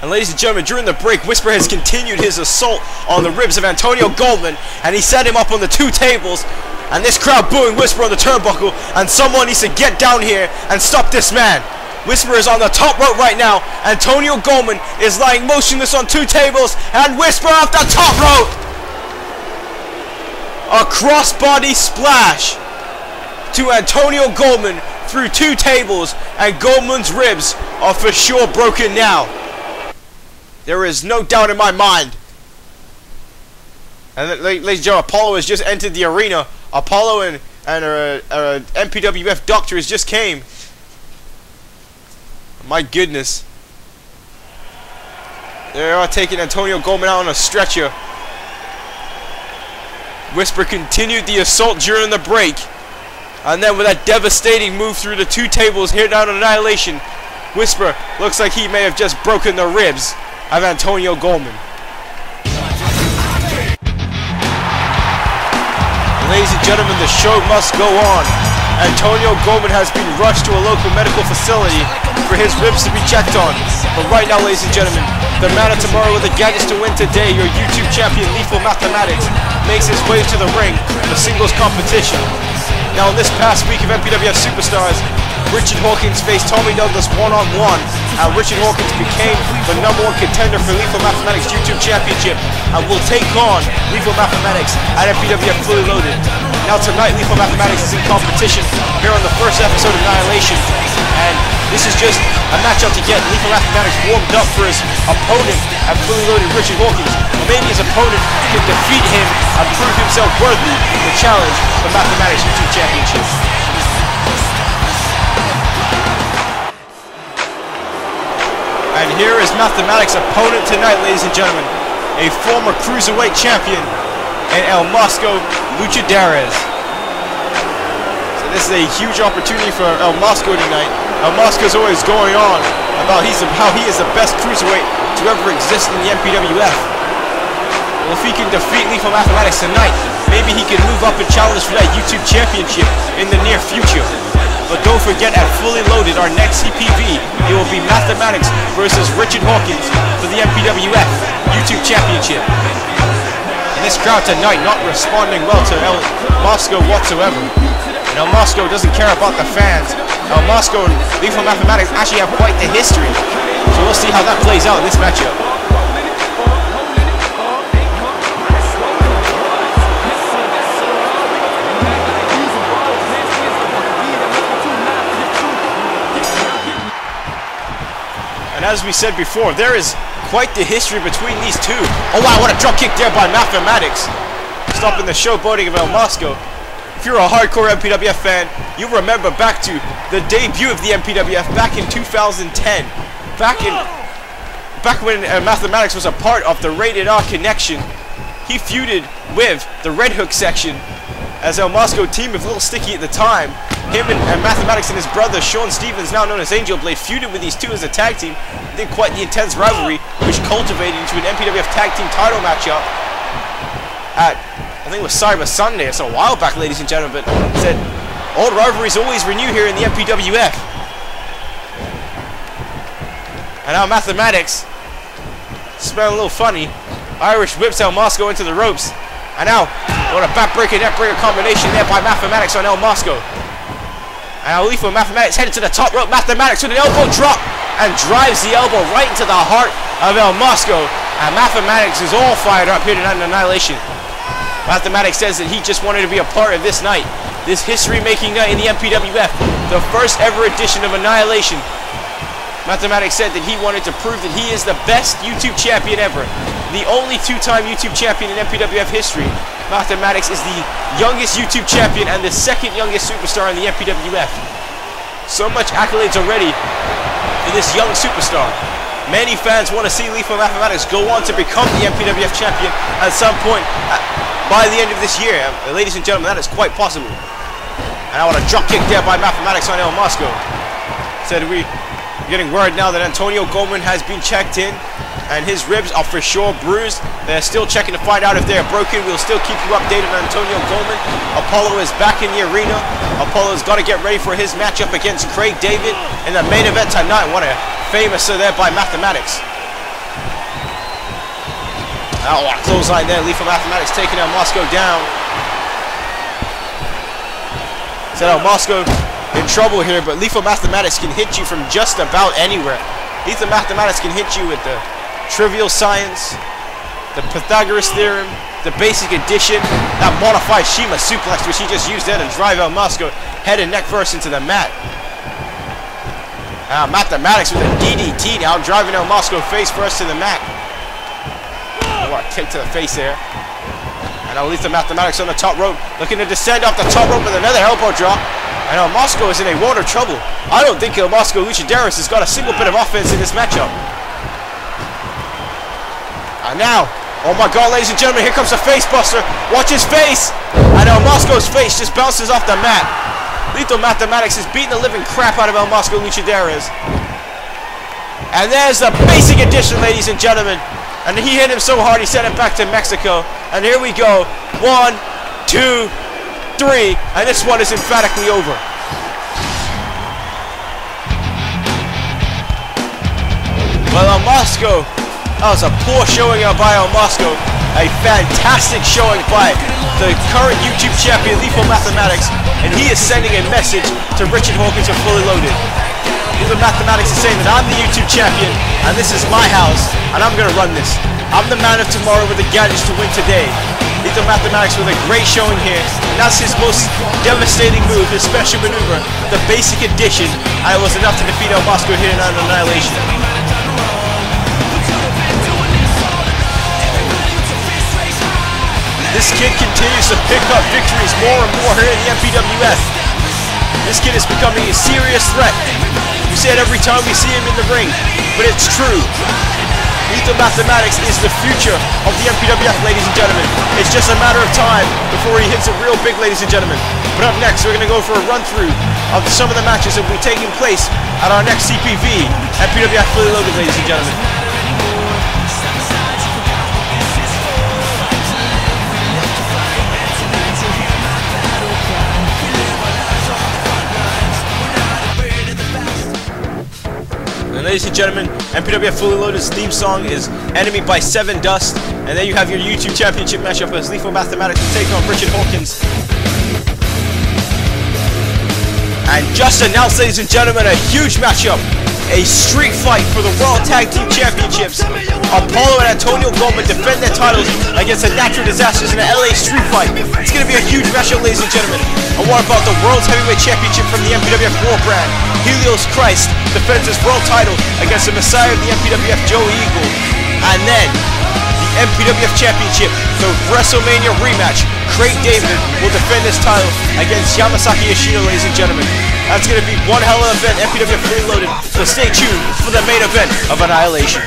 And ladies and gentlemen, during the break, Whisper has continued his assault on the ribs of Antonio Goldman, and he set him up on the 2 tables. And this crowd booing Whisper on the turnbuckle, and someone needs to get down here and stop this man. Whisper is on the top rope right now. Antonio Goldman is lying motionless on 2 tables, and Whisper off the top rope. A crossbody splash to Antonio Goldman through 2 tables, and Goldman's ribs are for sure broken now. There is no doubt in my mind. And ladies and gentlemen, Apollo has just entered the arena. Apollo and MPWF doctors just came. My goodness. They are taking Antonio Goldman out on a stretcher. Whisper continued the assault during the break. And then with that devastating move through the 2 tables here down on Annihilation, Whisper looks like he may have just broken the ribs of Antonio Goldman. Ladies and gentlemen, the show must go on. Antonio Goldman has been rushed to a local medical facility for his ribs to be checked on. But right now, ladies and gentlemen, the man of tomorrow with the gadgets to win today, your YouTube champion Lethal Mathematics, makes his way to the ring for singles competition. Now, in this past week of MPWF Superstars, Richard Hawkins faced Tommy Douglas one-on-one, and Richard Hawkins became the #1 contender for Lethal Mathematics YouTube Championship, and will take on Lethal Mathematics at MPWF Fully Loaded. Now tonight, Lethal Mathematics is in competition here on the first episode of Annihilation, and this is just a matchup to get Lethal Mathematics warmed up for his opponent at Fully Loaded, Richard Hawkins. Or maybe his opponent can defeat him and prove himself worthy to challenge the Mathematics YouTube Championship. And here is Mathematics' opponent tonight, ladies and gentlemen, a former Cruiserweight champion and El Mosco Luchadores. So this is a huge opportunity for El Mosco tonight. El Mosco's always going on about how he is the best Cruiserweight to ever exist in the MPWF. Well, if he can defeat Lethal Mathematics tonight, maybe he can move up and challenge for that YouTube Championship in the near future. But don't forget, at Fully Loaded, our next CPV, it will be Mathematics versus Richard Hawkins for the MPWF YouTube Championship. And this crowd tonight not responding well to El Mosco whatsoever. And El Mosco doesn't care about the fans. El Mosco and Lethal Mathematics actually have quite the history. So we'll see how that plays out in this matchup. And as we said before, there is quite the history between these two. Oh wow, what a drop kick there by Mathematics. Stopping the showboating of El Mosco. If you're a hardcore MPWF fan, you remember back to the debut of the MPWF back in 2010. Back when Mathematics was a part of the Rated R Connection. He feuded with the Red Hook section, as El Mosco team was a little sticky at the time. Him and Mathematics and his brother Sean Stevens, now known as Angel Blade, feuded with these two as a tag team. Did quite the intense rivalry, which cultivated into an MPWF tag team title matchup at, I think it was Cyber Sunday. It's a while back, ladies and gentlemen, but said old rivalries always renew here in the MPWF. And now Mathematics, smelling a little funny, Irish whips El Mosco into the ropes. And now, what a backbreaker, neckbreaker combination there by Mathematics on El Mosco. And now Lethal Mathematics headed to the top rope. Mathematics with an elbow drop and drives the elbow right into the heart of El Mosco. And Mathematics is all fired up here tonight in Annihilation. Mathematics says that he just wanted to be a part of this night, this history-making night in the MPWF, the first ever edition of Annihilation. Mathematics said that he wanted to prove that he is the best YouTube champion ever, the only 2-time YouTube champion in MPWF history. Mathematics is the youngest YouTube champion and the 2nd youngest superstar in the MPWF. So much accolades already for this young superstar. Many fans want to see Lethal Mathematics go on to become the MPWF champion at some point by the end of this year. Ladies and gentlemen, that is quite possible. And I want a drop kick there by Mathematics on El Mosco. Said we're getting word now that Antonio Goldman has been checked in, and his ribs are for sure bruised. They're still checking to find out if they're broken. We'll still keep you updated on Antonio Goldman. Apollo is back in the arena. Apollo's got to get ready for his matchup against Craig David in the main event tonight. What a famous there by Mathematics. Oh, what a clothesline there. Lethal Mathematics taking El Mosco down. So El Mosco in trouble here, but Lethal Mathematics can hit you from just about anywhere. Lethal Mathematics can hit you with the trivial science, the Pythagoras theorem, the basic addition, that modified Shima suplex which he just used there to drive El Mosco head and neck first into the mat. Now Mathematics with a DDT now, driving El Mosco face first to the mat. Oh, what a kick to the face there. And now Lethal Mathematics on the top rope, looking to descend off the top rope with another elbow drop. And El Mosco is in a world of trouble. I don't think El Mosco Luchaderos has got a single bit of offense in this matchup. And now, oh my god, ladies and gentlemen, here comes the face buster. Watch his face. And El Mosco's face just bounces off the mat. Lethal Mathematics is beating the living crap out of El Mosco Luchaderos. And there's the basic addition, ladies and gentlemen. And he hit him so hard he sent him back to Mexico. And here we go. 1, 2, 3. And this one is emphatically over. Well, El Mosco, that was a poor showing out by El Mosco. A fantastic showing by the current YouTube champion, Lethal Mathematics. And he is sending a message to Richard Hawkins of Fully Loaded. Lethal Mathematics is saying that I'm the YouTube champion, and this is my house, and I'm going to run this. I'm the man of tomorrow with the gadgets to win today. Lethal Mathematics with a great showing here, and that's his most devastating move, his special maneuver, the basic addition, and it was enough to defeat El Mosco here in Annihilation. This kid continues to pick up victories more and more here in the MPWF. This kid is becoming a serious threat. We say it every time we see him in the ring, but it's true. Lethal Mathematics is the future of the MPWF, ladies and gentlemen. It's just a matter of time before he hits it real big, ladies and gentlemen. But up next, we're going to go for a run-through of some of the matches that will be taking place at our next CPV, MPWF Fully Loaded, ladies and gentlemen. And ladies and gentlemen, MPWF Fully Loaded's theme song is Enemy by Seven Dust. And then you have your YouTube Championship matchup as Lethal Mathematics will take on Richard Hawkins. And just announced, ladies and gentlemen, a huge matchup. A street fight for the World Tag Team Championships. Apollo and Antonio Goldman defend their titles against the Natural Disasters in an LA street fight. It's going to be a huge matchup, ladies and gentlemen. And what about the World Heavyweight Championship from the MPWF WAR brand? Helios Christ defends his world title against the Messiah of the MPWF, Joe Eagle. And then the MPWF Championship, the Wrestlemania rematch. Craig David will defend his title against Yamasaki Yoshino, ladies and gentlemen. That's going to be one hell of an event, MPWF Fully Loaded. So stay tuned for the main event of Annihilation.